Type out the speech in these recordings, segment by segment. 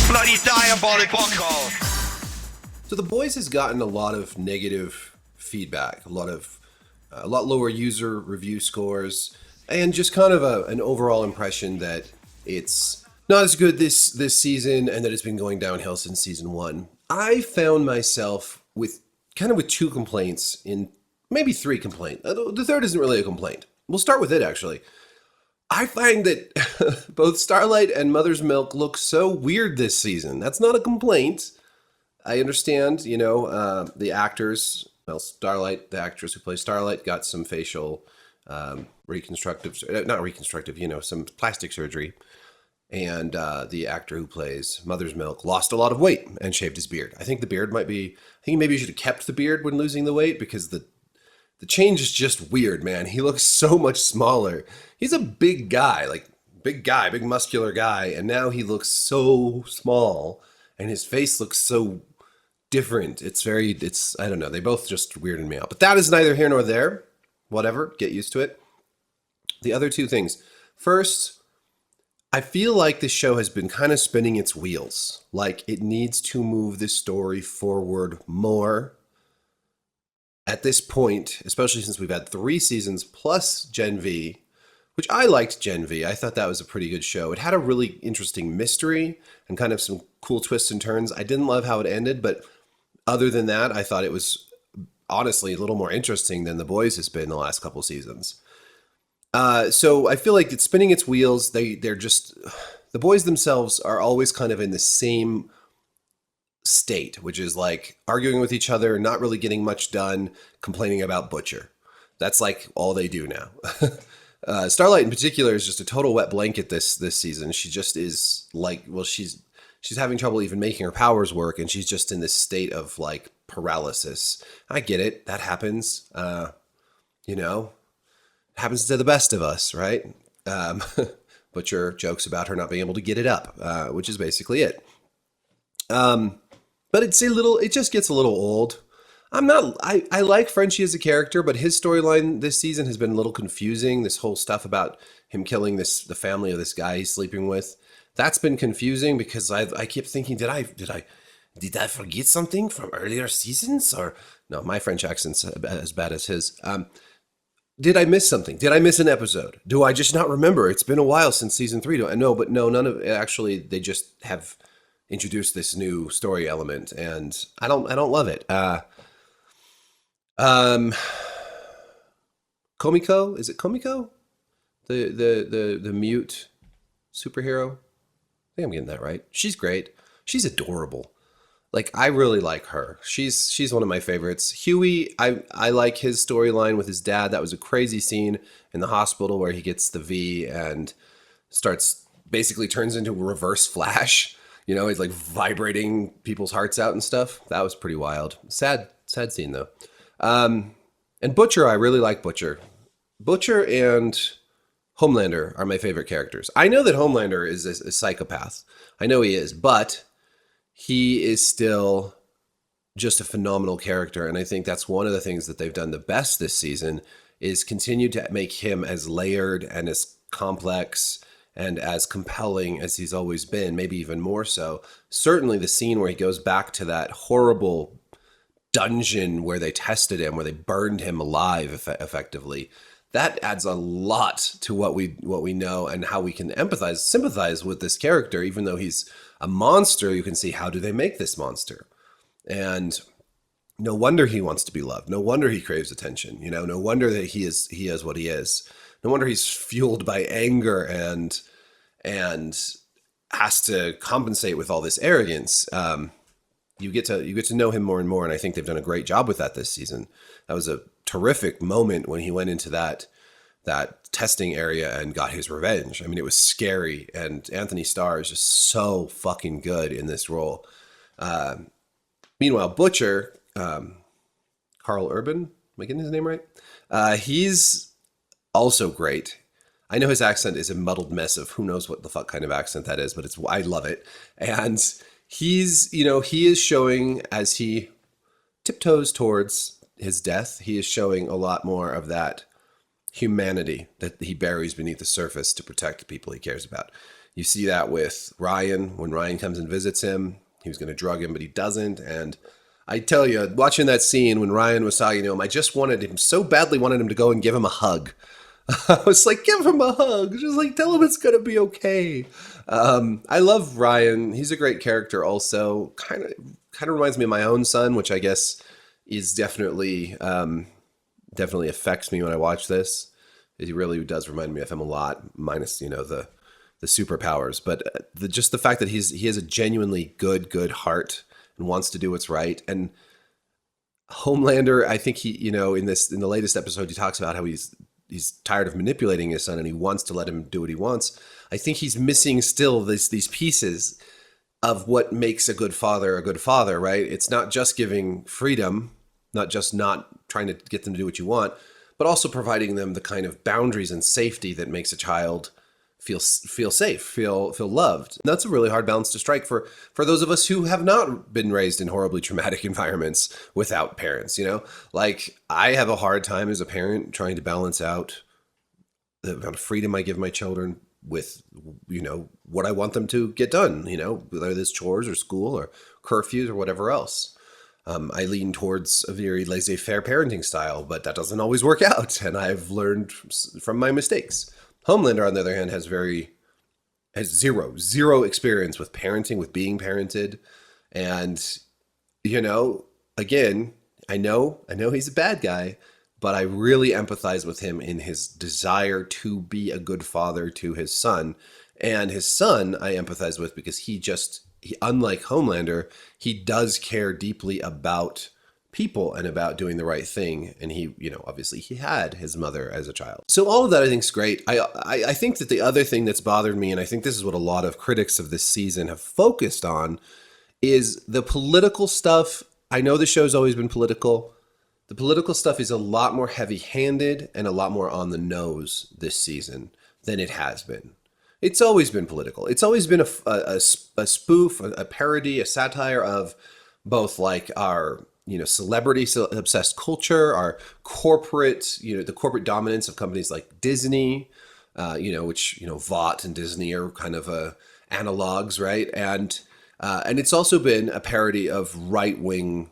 Bloody diabolical call. So The Boys has gotten a lot of negative feedback, a lot lower user review scores, and just kind of an overall impression that it's not as good this season, and that it's been going downhill since season one. I found myself with two complaints, in maybe three complaints. The third isn't really a complaint. We'll start with it, actually. I find that both Starlight and Mother's Milk look so weird this season. That's not a complaint. I understand, the actors. Well, Starlight, the actress who plays Starlight, got some facial not reconstructive, some plastic surgery. And the actor who plays Mother's Milk lost a lot of weight and shaved his beard. I think maybe you should have kept the beard when losing the weight, because the change is just weird, man. He looks so much smaller. He's a big guy, big muscular guy. And now he looks so small and his face looks so different. I don't know. They both just weirded me out, but that is neither here nor there. Whatever, get used to it. The other two things. First, I feel like this show has been kind of spinning its wheels. Like it needs to move this story forward more. At this point, especially since we've had 3 seasons plus Gen V, which I liked Gen V. I thought that was a pretty good show. It had a really interesting mystery and kind of some cool twists and turns. I didn't love how it ended, but other than that, I thought it was honestly a little more interesting than The Boys has been the last couple seasons. So I feel like it's spinning its wheels. They're just, The Boys themselves are always kind of in the same state, which is like arguing with each other, not really getting much done, complaining about Butcher. That's like all they do now. Starlight in particular is just a total wet blanket this season. She just is like, well, she's having trouble even making her powers work, and she's just in this state of like paralysis. I get it. That happens. Happens to the best of us, right? Butcher jokes about her not being able to get it up, which is basically it. But it just gets a little old. I like Frenchie as a character, but his storyline this season has been a little confusing. This whole stuff about him killing the family of this guy he's sleeping with, that's been confusing because I keep thinking, did I forget something from earlier seasons? Or no, my French accent's as bad as his. Did I miss something? Did I miss an episode? Do I just not remember? It's been a while since season 3. No, none of it. Actually, they just have introduced this new story element, and I don't love it. Komiko, is it Komiko? The mute superhero? I think I'm getting that right. She's great. She's adorable. Like, I really like her. She's one of my favorites. Huey, I like his storyline with his dad. That was a crazy scene in the hospital where he gets the V and basically turns into a reverse Flash. He's like vibrating people's hearts out and stuff. That was pretty wild. Sad scene though. And Butcher, I really like Butcher. Butcher and Homelander are my favorite characters. I know that Homelander is a psychopath. I know he is, but he is still just a phenomenal character. And I think that's one of the things that they've done the best this season is continue to make him as layered and as complex and as compelling as he's always been, maybe even more so. Certainly the scene where he goes back to that horrible dungeon where they tested him, where they burned him alive effectively. That adds a lot to what we know and how we can sympathize with this character. Even though he's a monster, you can see, how do they make this monster? And no wonder he wants to be loved. No wonder he craves attention. No wonder that he is what he is. No wonder he's fueled by anger and has to compensate with all this arrogance. You get to know him more and more, and I think they've done a great job with that this season. That was a terrific moment when he went into that testing area and got his revenge. I mean, it was scary, and Anthony Starr is just so fucking good in this role. Meanwhile, Butcher, Carl Urban, am I getting his name right? He's also great. I know his accent is a muddled mess of who knows what the fuck kind of accent that is, but I love it. And he is showing, as he tiptoes towards his death, he is showing a lot more of that humanity that he buries beneath the surface to protect the people he cares about. You see that with Ryan. When Ryan comes and visits him, he was going to drug him, but he doesn't. And I tell you, watching that scene when Ryan was talking to him, I just wanted him so badly wanted him to go and give him a hug. I was like, give him a hug. Just like, tell him it's going to be okay. I love Ryan. He's a great character also. Kind of reminds me of my own son, which I guess is definitely affects me when I watch this. He really does remind me of him a lot, minus, the superpowers. But just the fact that he has a genuinely good heart and wants to do what's right. And Homelander, I think he, in the latest episode, he talks about how he's tired of manipulating his son and he wants to let him do what he wants. I think he's missing still these pieces of what makes a good father, right? It's not just giving freedom, not just not trying to get them to do what you want, but also providing them the kind of boundaries and safety that makes a child feel safe, feel loved. And that's a really hard balance to strike for those of us who have not been raised in horribly traumatic environments without parents, Like, I have a hard time as a parent trying to balance out the amount of freedom I give my children with, what I want them to get done, whether it's chores or school or curfews or whatever else. I lean towards a very laissez-faire parenting style, but that doesn't always work out, and I've learned from my mistakes. Homelander, on the other hand, has zero experience with parenting, with being parented, and again, I know he's a bad guy, but I really empathize with him in his desire to be a good father to his son, and his son I empathize with because he unlike Homelander, he does care deeply about people and about doing the right thing. And he, obviously he had his mother as a child. So all of that I think is great. I think that the other thing that's bothered me, and I think this is what a lot of critics of this season have focused on, is the political stuff. I know the show's always been political. The political stuff is a lot more heavy-handed and a lot more on the nose this season than it has been. It's always been political. It's always been a spoof, a parody, a satire of both like our, celebrity obsessed culture, our corporate, the corporate dominance of companies like Disney, which, Vought and Disney are kind of analogs, right? And it's also been a parody of right-wing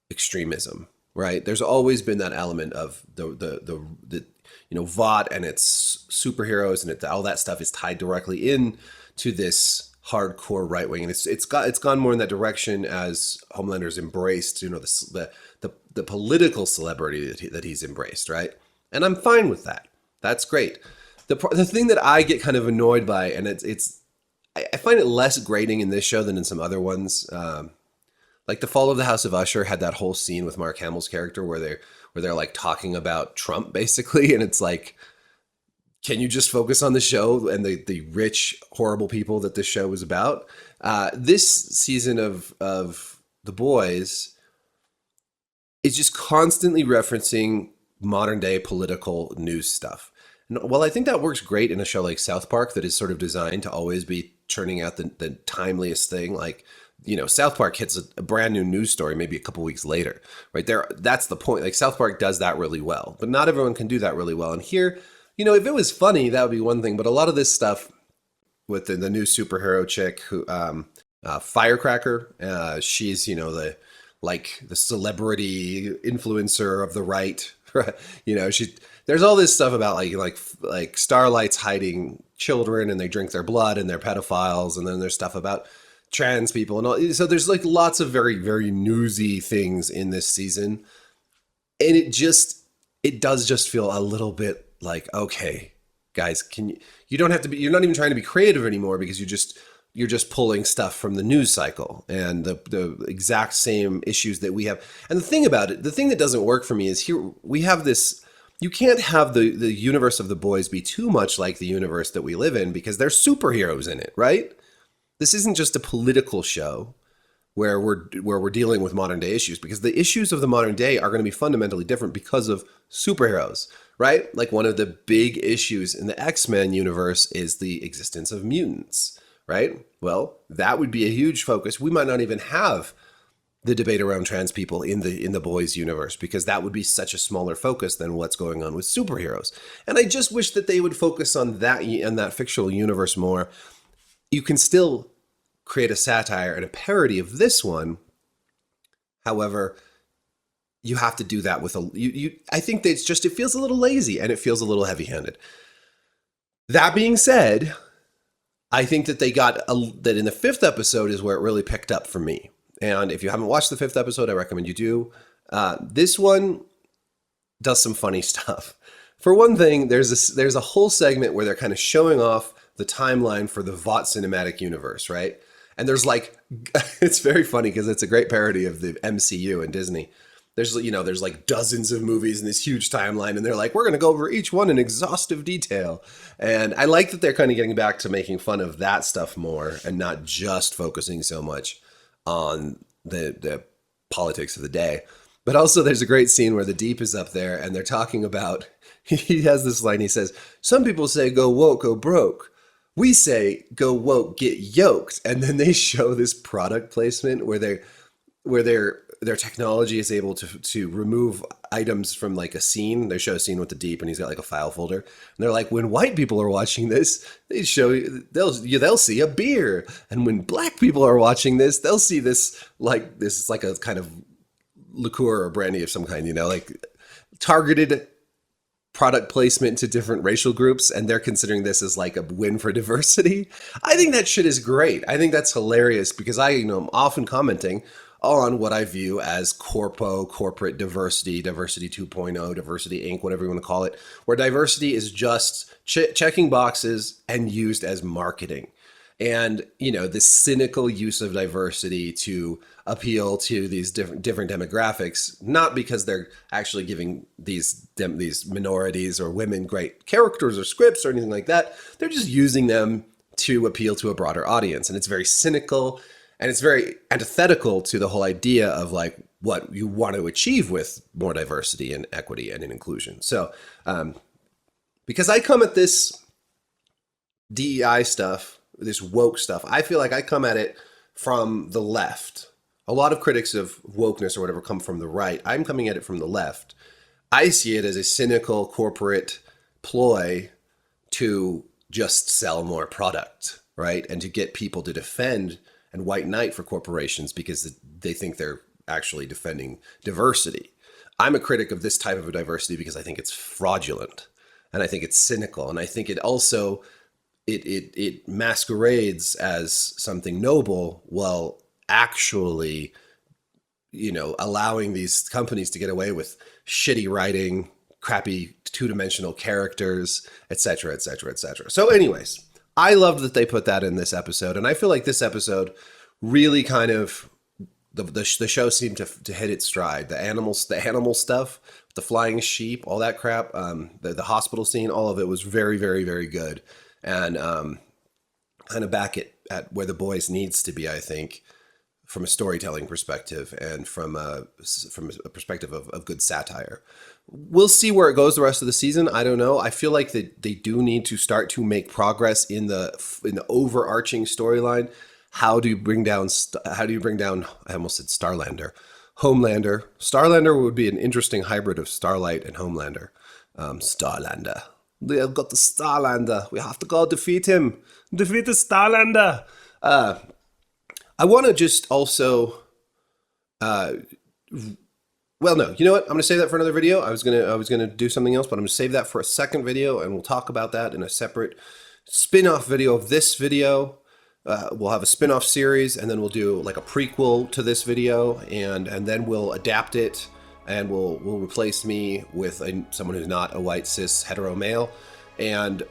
extremism, right? There's always been that element of the Vought and its superheroes and all that stuff is tied directly in to this hardcore right wing, and it's gone more in that direction as Homelander's embraced, the political celebrity that he's embraced, right? And I'm fine with that. That's great. The thing that I get kind of annoyed by, and I find it less grating in this show than in some other ones. Like the Fall of the House of Usher had that whole scene with Mark Hamill's character where they're like talking about Trump basically. And it's like, can you just focus on the show and the rich, horrible people that this show was about? This season of The Boys is just constantly referencing modern day political news stuff. And while I think that works great in a show like South Park that is sort of designed to always be churning out the timeliest thing, like, South Park hits a brand new news story maybe a couple weeks later, right there. That's the point. Like South Park does that really well, but not everyone can do that really well. And here, if it was funny, that would be one thing. But a lot of this stuff with the new superhero chick who, Firecracker, she's, the celebrity influencer of the right. There's all this stuff about like Starlight's hiding children and they drink their blood and they're pedophiles. And then there's stuff about trans people and all. So there's like lots of very, very newsy things in this season. And it does just feel a little bit like, okay, guys, you don't have to be, you're not even trying to be creative anymore because you're just pulling stuff from the news cycle and the exact same issues that we have. And the thing about it, the thing that doesn't work for me is here we have this, you can't have the universe of The Boys be too much like the universe that we live in because there's superheroes in it, right? This isn't just a political show where we're dealing with modern day issues, because the issues of the modern day are going to be fundamentally different because of superheroes, right? Like one of the big issues in the X-Men universe is the existence of mutants, right? Well, that would be a huge focus. We might not even have the debate around trans people in the Boys universe because that would be such a smaller focus than what's going on with superheroes. And I just wish that they would focus on that and that fictional universe more. you can still create a satire and a parody of this one. However, you have to do that with I think that it feels a little lazy and it feels a little heavy-handed. That being said, I think that that in the 5th episode is where it really picked up for me. And if you haven't watched the 5th episode, I recommend you do. This one does some funny stuff. For one thing, there's a whole segment where they're kind of showing off the timeline for the VOT cinematic universe, right? And there's like, it's very funny because it's a great parody of the MCU and Disney. There's like dozens of movies in this huge timeline, and they're like, we're going to go over each one in exhaustive detail. And I like that they're kind of getting back to making fun of that stuff more and not just focusing so much on the politics of the day. But also there's a great scene where the Deep is up there and they're talking about, he has this line, he says, some people say go woke, go broke. We say go woke, get yoked. And then they show this product placement where their technology is able to remove items from like a scene. They show a scene with the Deep and he's got like a file folder. And they're like, when white people are watching this, they'll see a beer. And when black people are watching this, they'll see this is like a kind of liqueur or brandy of some kind, like targeted product placement to different racial groups, and they're considering this as like a win for diversity. I think that shit is great. I think that's hilarious because I'm often commenting on what I view as corporate diversity 2.0, diversity Inc., whatever you want to call it, where diversity is just checking boxes and used as marketing. And, this cynical use of diversity to appeal to these different demographics, not because they're actually giving these minorities or women great characters or scripts or anything like that. They're just using them to appeal to a broader audience. And it's very cynical and it's very antithetical to the whole idea of like what you want to achieve with more diversity and equity and inclusion. So, because I come at this DEI stuff, this woke stuff, I feel like I come at it from the left. A lot of critics of wokeness or whatever come from the right. I'm coming at it from the left. I see it as a cynical corporate ploy to just sell more product, right? And to get people to defend and white knight for corporations because they think they're actually defending diversity. I'm a critic of this type of diversity because I think it's fraudulent and I think it's cynical. And I think it also it masquerades as something noble while actually, allowing these companies to get away with shitty writing, crappy two-dimensional characters, etc., etc., etc. So anyways, I loved that they put that in this episode. And I feel like this episode really kind of, the show seemed to hit its stride. The animal stuff, the flying sheep, all that crap, the hospital scene, all of it was very, very, very good. And kind of back at where the boys needs to be, I think, from a storytelling perspective and from a perspective of good satire. We'll see where it goes the rest of the season. I don't know. I feel like that they do need to start to make progress in the overarching storyline. How do you bring down? I almost said Starlander, Homelander. Starlander would be an interesting hybrid of Starlight and Homelander. Starlander. They have got the Starlander. We have to go defeat him. Defeat the Starlander. I want to just also, well, no, you know what? I'm going to save that for another video. I was gonna do something else, but I'm going to save that for a second video, and we'll talk about that in a separate spin-off video of this video. We'll have a spin-off series, and then we'll do like a prequel to this video, and then we'll adapt it. And we'll replace me with someone who's not a white cis hetero male, and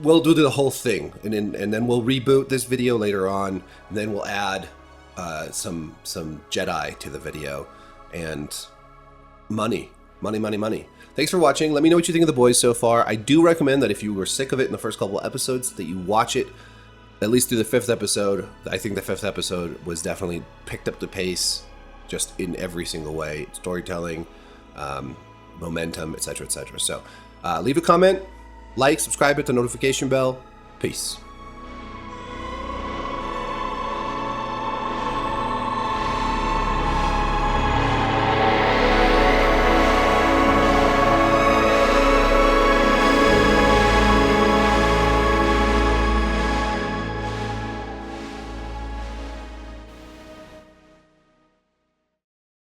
we'll do the whole thing. And then we'll reboot this video later on, and then we'll add some Jedi to the video, and money. Thanks for watching. Let me know what you think of The Boys so far. I do recommend that if you were sick of it in the first couple episodes, that you watch it at least through the 5th episode. I think the 5th episode was definitely picked up the pace. Just in every single way, storytelling, momentum, etc., etc. So leave a comment, like, subscribe, hit the notification bell. Peace.